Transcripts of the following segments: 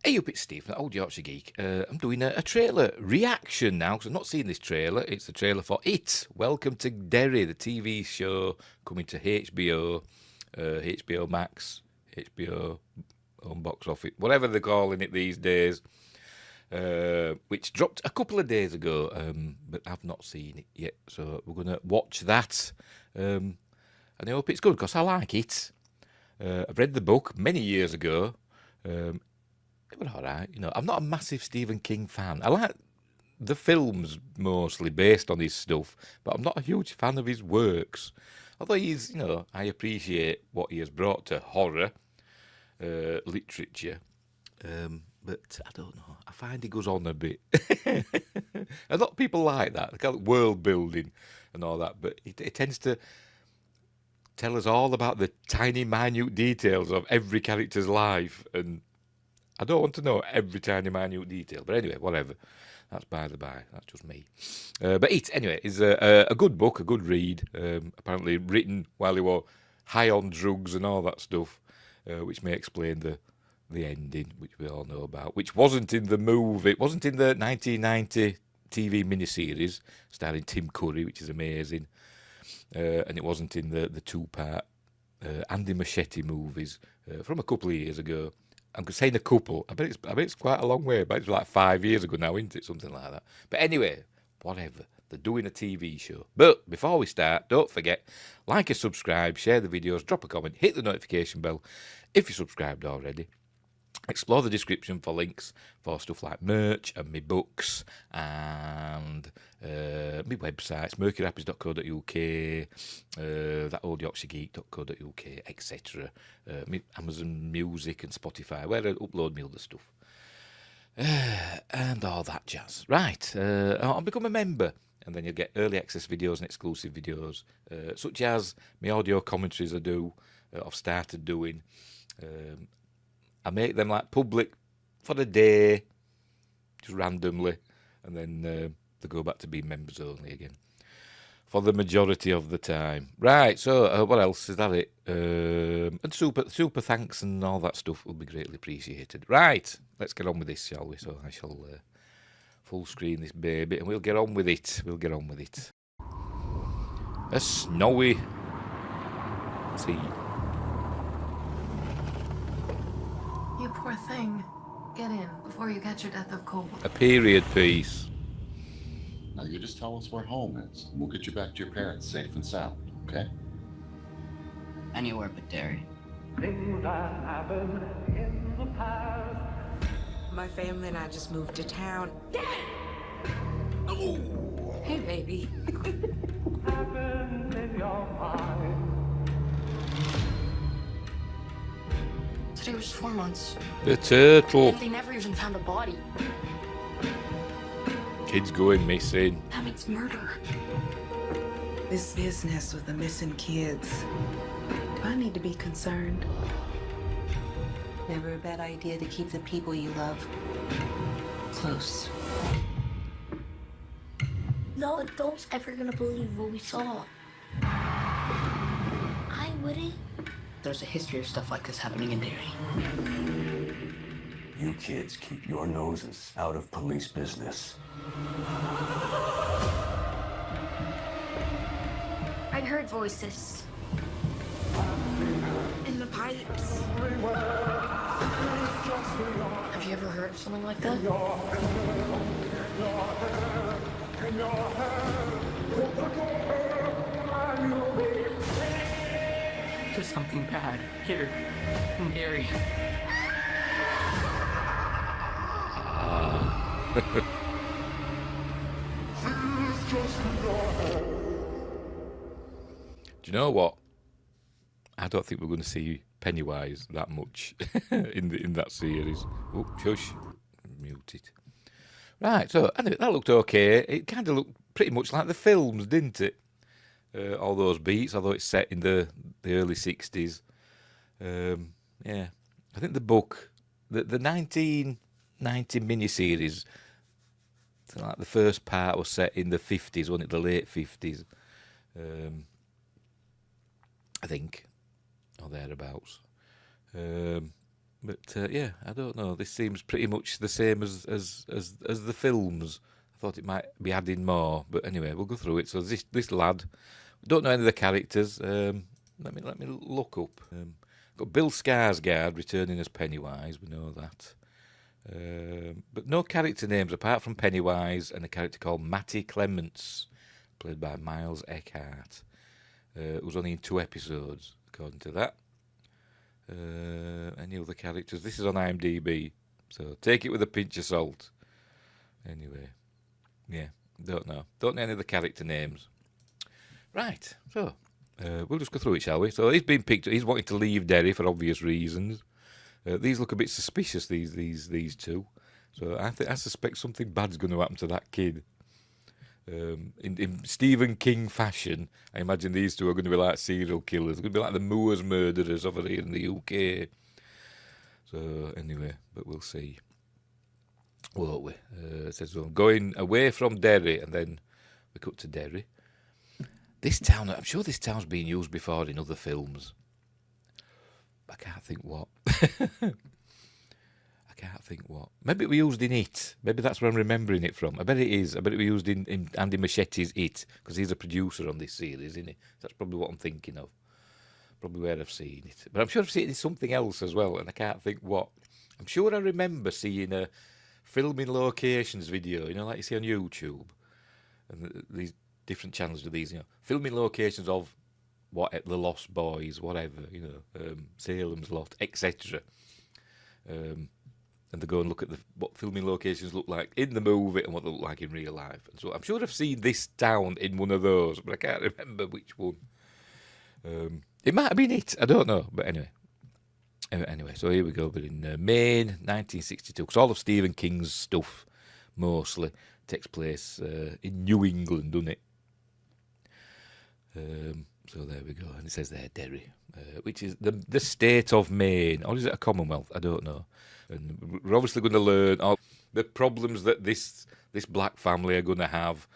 Hey up, it's Steve from the Old Yorkshire Geek. I'm doing a trailer reaction now, because I've not seen this trailer. It's the trailer for It. Welcome to Derry, the TV show coming to HBO, HBO Max, HBO Home Box Office, whatever they're calling it these days, which dropped a couple of days ago, but I've not seen it yet. So we're going to watch that, and I hope it's good, because I like it. I've read the book many years ago. It was all right. I'm not a massive Stephen King fan. I like the films mostly based on his stuff, but I'm not a huge fan of his works. Although I appreciate what he has brought to horror literature. But I don't know. I find he goes on a bit. A lot of people like that. They call it world building and all that, but it tends to tell us all about the tiny, minute details of every character's life, and I don't want to know every tiny, minute detail. But anyway, whatever. That's by the by. That's just me. But It, anyway, is a good book, a good read. Apparently written while he was high on drugs and all that stuff, which may explain the ending, which we all know about, which wasn't in the movie. It wasn't in the 1990 TV miniseries starring Tim Curry, which is amazing. And it wasn't in the two-part Andy Machete movies from a couple of years ago. I'm saying a couple. I bet it's quite a long way. But it's like 5 years ago now, isn't it? Something like that. But anyway, whatever. They're doing a TV show. But before we start, don't forget, like and subscribe, share the videos, drop a comment, hit the notification bell if you're subscribed already. Explore the description for links for stuff like merch and my books and my websites, mercuryrapids.co.uk, thatoldyorkshiregeek.co.uk, etc. My Amazon Music and Spotify, where I upload my other stuff. And all that jazz. Right, I'll become a member, and then you'll get early access videos and exclusive videos, such as my audio commentaries I've started doing. I make them like public for the day, just randomly, and then they go back to being members only again for the majority of the time. Right, so what else? Is that it? And super thanks and all that stuff will be greatly appreciated. Right, let's get on with this, shall we? So I shall full screen this baby, and we'll get on with it. A snowy sea. You poor thing. Get in before you catch your death of cold. A period piece. Now you just tell us where home is, and we'll get you back to your parents safe and sound, okay? Anywhere but Derry. Things that happened in the past. My family and I just moved to town. Oh! Hey, baby. Happened in your mind. Today was 4 months. The turtle. And they never even found a body. Kids going missing. That means murder. This business with the missing kids. Do I need to be concerned? Never a bad idea to keep the people you love close. No adult's ever gonna believe what we saw. I wouldn't. There's a history of stuff like this happening in Derry. You kids keep your noses out of police business. I'd heard voices. In the pipes. Have you ever heard of something like that? There's something bad here in Derry. Do you know what? I don't think we're going to see Pennywise that much in that series. Oh, shush. Mute it. Right, so anyway, that looked okay. It kind of looked pretty much like the films, didn't it? All those beats, although it's set in the early 60s. Yeah. I think the book, the 1990 miniseries, like the first part was set in the 50s, wasn't it? The late 50s. I think, or thereabouts. But yeah, I don't know. This seems pretty much the same as the films. I thought it might be adding more, but anyway, we'll go through it. So this lad, don't know any of the characters. Let me look up. Got Bill Skarsgård returning as Pennywise. We know that. But no character names apart from Pennywise and a character called Matty Clements, played by Miles Eckhart, who was only in 2 episodes, according to that. Any other characters? This is on IMDb, so take it with a pinch of salt. Anyway, yeah, don't know any of the character names. Right, so we'll just go through it, shall we? So he's been picked. He's wanting to leave Derry for obvious reasons. These look a bit suspicious. These two. So I suspect something bad's going to happen to that kid. In Stephen King fashion, I imagine these two are going to be like serial killers. They're going to be like the Moors murderers over here in the UK. So anyway, but we'll see, won't we? It says we're going away from Derry, and then we cut to Derry. This town, I'm sure this town's been used before in other films. I can't think what. Maybe it was used in It. Maybe that's where I'm remembering it from. I bet it is. I bet it was used in Andy Machete's It, because he's a producer on this series, isn't he? That's probably what I'm thinking of. Probably where I've seen it. But I'm sure I've seen it in something else as well, and I can't think what. I'm sure I remember seeing a filming locations video, like you see on YouTube. And these different channels do these, filming locations of the Lost Boys, whatever, Salem's Lot, etc. And they go and look at what filming locations look like in the movie and what they look like in real life. And so I'm sure I've seen this town in one of those, but I can't remember which one. It might have been It, I don't know. But anyway, so here we go. But in Maine, 1962, because all of Stephen King's stuff mostly takes place in New England, doesn't it? So there we go. And it says there, Derry, which is the state of Maine. Or is it a Commonwealth? I don't know. And we're obviously going to learn all the problems that this black family are going to have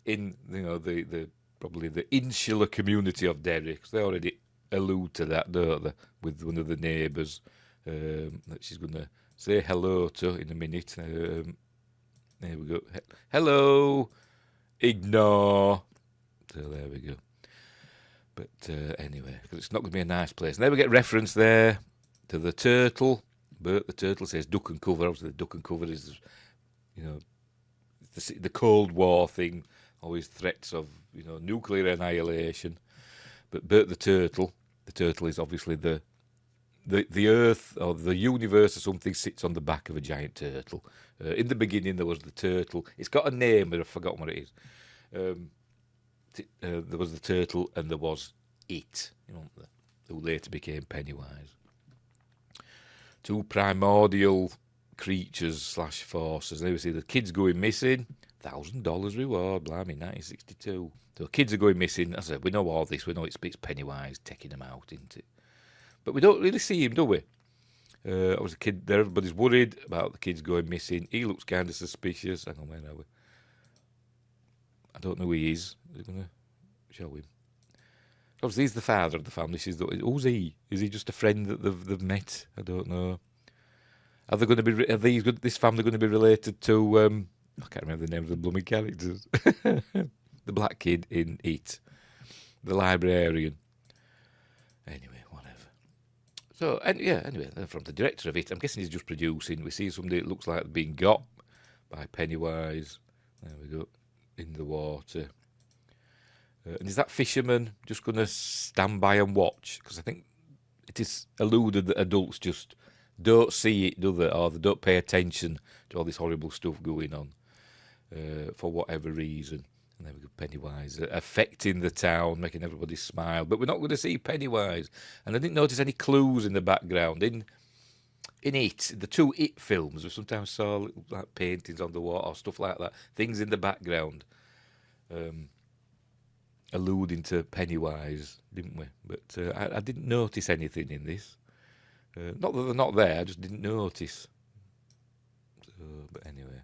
in, the probably the insular community of Derry, because they already allude to that, don't they, with one of the neighbours that she's going to say hello to in a minute. There we go. Hello, ignore. So there we go. But anyway, because it's not going to be a nice place. And then we get reference there to the turtle. Bert the turtle says duck and cover. Obviously, the duck and cover is, the Cold War thing. Always threats of, nuclear annihilation. But Bert the turtle is obviously the Earth or the universe or something sits on the back of a giant turtle. In the beginning, there was the turtle. It's got a name, but I've forgotten what it is. There was the turtle and there was it, who later became Pennywise. 2 primordial creatures / forces. There we see the kids going missing. $1,000 reward, blimey, 1962. So kids are going missing. As I said, we know all this. We know it's Pennywise taking them out, isn't it? But we don't really see him, do we? I was a kid there. Everybody's worried about the kids going missing. He looks kind of suspicious. Hang on, where are we? I don't know who he is. Are they going to show him? Obviously, he's the father of the family. Who's he? Is he just a friend that they've met? I don't know. Are they going to be? This family going to be related to? I can't remember the names of the blooming characters. The black kid in It, the librarian. Anyway, whatever. So, anyway, from the director of It, I'm guessing he's just producing. We see somebody that looks like being got by Pennywise. There we go, in the water. And is that fisherman just going to stand by and watch? Because I think it is alluded that adults just don't see it, do they? Or they don't pay attention to all this horrible stuff going on for whatever reason. And then we got Pennywise affecting the town, making everybody smile. But we're not going to see Pennywise. And I didn't notice any clues in the background. In It, the 2 It films, we sometimes saw little, like paintings on the wall or stuff like that. Things in the background. Alluding to Pennywise, didn't we? But I didn't notice anything in this. Not that they're not there, I just didn't notice. So, but anyway.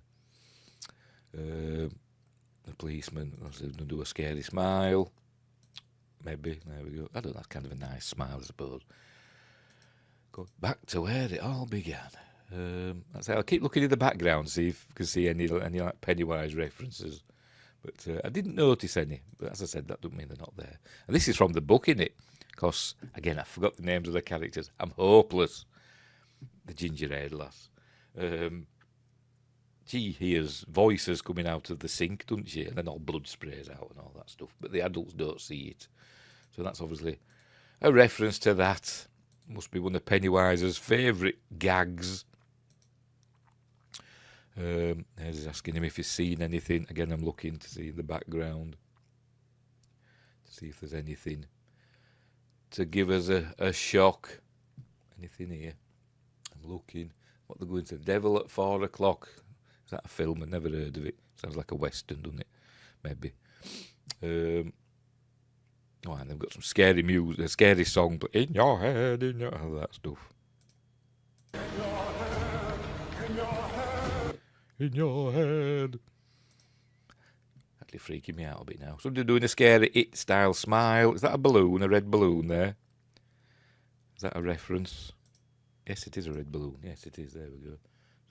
The policeman was going to do a scary smile. Maybe, there we go. I don't know, that's kind of a nice smile, I suppose. Go back to where it all began. I'll keep looking in the background, see if I can see any like Pennywise references. But I didn't notice any. But as I said, that doesn't mean they're not there. And this is from the book, innit? Because, again, I forgot the names of the characters. I'm hopeless. The ginger-haired lass. She hears voices coming out of the sink, doesn't she? And then all blood sprays out and all that stuff. But the adults don't see it. So that's obviously a reference to that. Must be one of Pennywise's favourite gags. He's asking him if he's seen anything. Again, I'm looking to see in the background. To see if there's anything to give us a shock. Anything here? I'm looking. What they're going to Devil at 4 o'clock. Is that a film? I've never heard of it. Sounds like a western, doesn't it? Maybe. Oh, and they've got some scary music, a scary song, but in your head, all that stuff. In your head. Actually freaking me out a bit now. Somebody doing a scary It style smile. Is that a balloon, a red balloon there? Is that a reference? Yes, it is a red balloon. Yes, it is. There we go.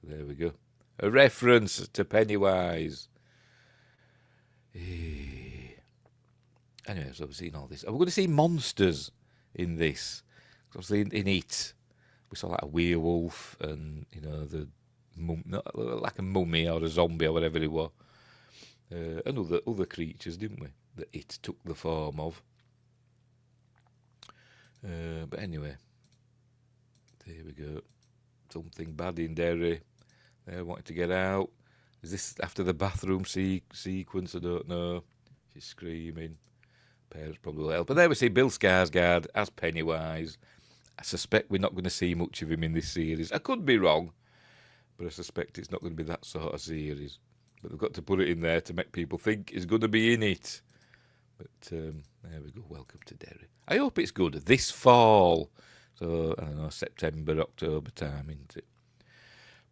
So there we go. A reference to Pennywise. Anyway, so we've seen all this. Are we going to see monsters in this? Obviously, in It, we saw like a werewolf and, you know, the like a mummy or a zombie or whatever it was. And other creatures, didn't we? That It took the form of. But anyway, there we go. Something bad in Derry. They wanted to get out. Is this after the bathroom sequence? I don't know. She's screaming. Parents probably will help. But there we see Bill Skarsgård as Pennywise. I suspect we're not going to see much of him in this series. I could be wrong, but I suspect it's not going to be that sort of series. But they've got to put it in there to make people think he's going to be in it. But there we go. Welcome to Derry. I hope it's good this fall. So, I don't know, September, October time, isn't it?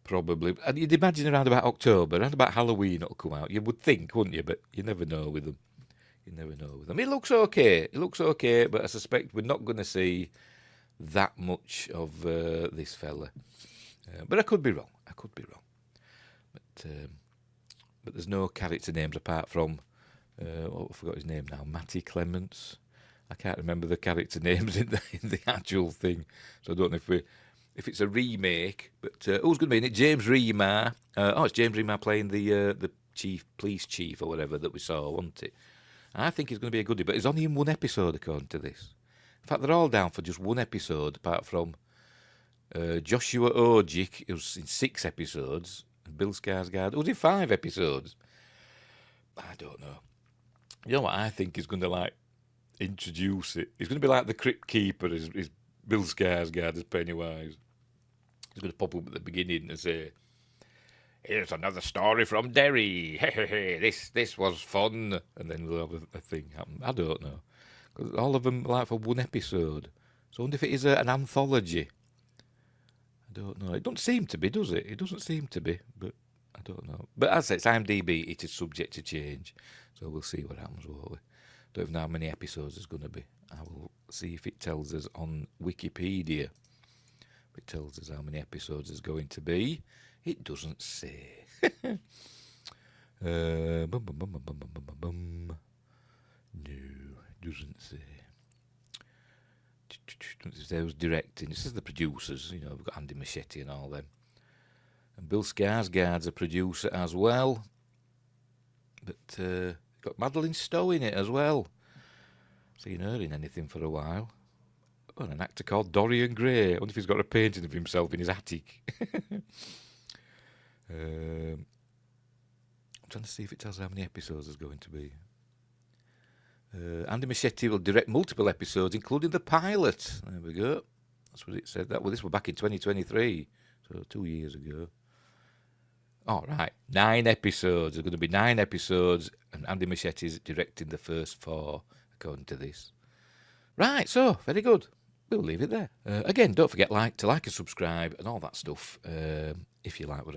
Probably. And you'd imagine around about October, around about Halloween it'll come out. You would think, wouldn't you? But you never know with them. You never know with them. It looks okay. It looks okay, but I suspect we're not going to see that much of this fella. But I could be wrong. I could be wrong. But there's no character names apart from, I forgot his name now, Matty Clements. I can't remember the character names in the actual thing. So I don't know if it's a remake. But who's going to be in it? James Remar. It's James Remar playing the police chief or whatever that we saw, wasn't it? I think he's going to be a goodie, but he's only in one episode according to this. In fact, they're all down for just one episode, apart from Joshua Ojic, who was in 6 episodes, and Bill Skarsgård, who was in 5 episodes. I don't know. You know what I think he's going to like introduce it? He's going to be like the Crypt Keeper, is Bill Skarsgård as Pennywise. He's going to pop up at the beginning and say, "Here's another story from Derry. This was fun." And then we'll have a thing happen. I don't know. Because all of them like for one episode. So I wonder if it is an anthology. I don't know. It doesn't seem to be, does it? It doesn't seem to be, but I don't know. But as I say, it's IMDb. It is subject to change. So we'll see what happens, won't we? Don't even know how many episodes there's going to be. I will see if it tells us on Wikipedia. If it tells us how many episodes there's going to be. It doesn't say. No, it doesn't say. There was directing. This is the producers. You know, we've got Andy Machete and all them. And Bill Skarsgård's a producer as well. But got Madeline Stowe in it as well. Seen her in anything for a while. Oh, and an actor called Dorian Gray. I wonder if he's got a painting of himself in his attic. I'm trying to see if it tells how many episodes there's going to be. Andy Machete will direct multiple episodes, including the pilot. There we go. That's what it said. This was back in 2023, so 2 years ago. All right, 9 episodes. There's going to be 9 episodes, and Andy Machete's directing the first 4, according to this. Right, so very good. We'll leave it there. Again, don't forget to like and subscribe and all that stuff. If you like what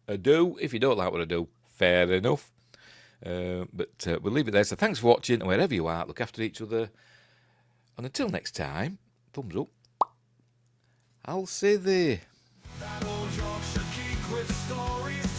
I do, if you don't like what I do, fair enough. But we'll leave it there. So thanks for watching, and wherever you are, look after each other. And until next time, thumbs up. I'll say they. That old Yorkshire geek with stories